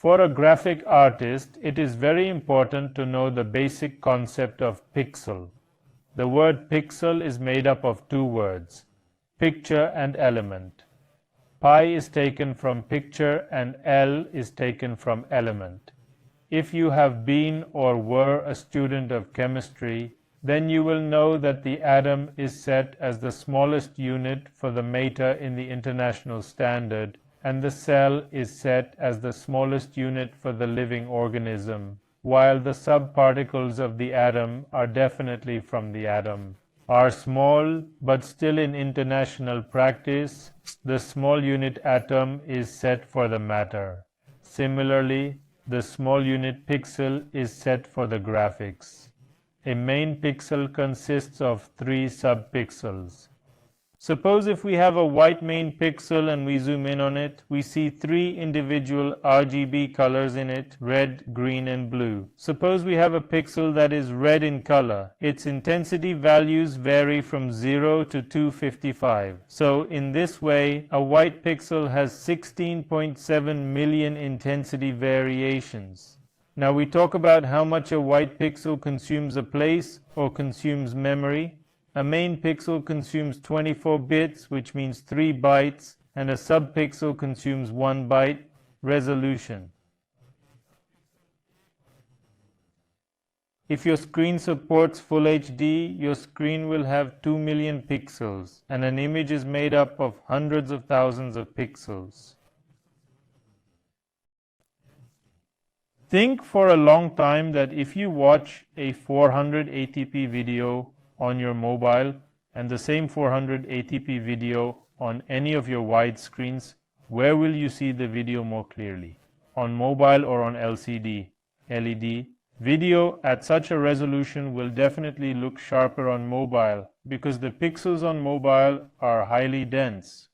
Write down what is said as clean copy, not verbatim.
For a graphic artist, it is very important to know the basic concept of pixel. The word pixel is made up of two words, picture and element. Pi is taken from picture and L is taken from element. If you have been or were a student of chemistry, then you will know that the atom is set as the smallest unit for the meter in the International Standard, and the cell is set as the smallest unit for the living organism, while the subparticles of the atom are definitely from the atom. Are small, but still in international practice, the small unit atom is set for the matter. Similarly, the small unit pixel is set for the graphics. A main pixel consists of 3 subpixels. Suppose if we have a white main pixel and we zoom in on it, we see 3 individual RGB colors in it, red, green and blue. Suppose we have a pixel that is red in color. Its intensity values vary from 0 to 255. So in this way, a white pixel has 16.7 million intensity variations. Now we talk about how much a white pixel consumes a place or consumes memory. A main pixel consumes 24 bits, which means 3 bytes, and a subpixel consumes 1 byte. Resolution. If your screen supports Full HD, your screen will have 2 million pixels, and an image is made up of hundreds of thousands of pixels. Think for a long time that if you watch a 480p video on your mobile and the same 480p video on any of your wide screens, where will you see the video more clearly? On mobile or on LCD, LED? Video at such a resolution will definitely look sharper on mobile because the pixels on mobile are highly dense,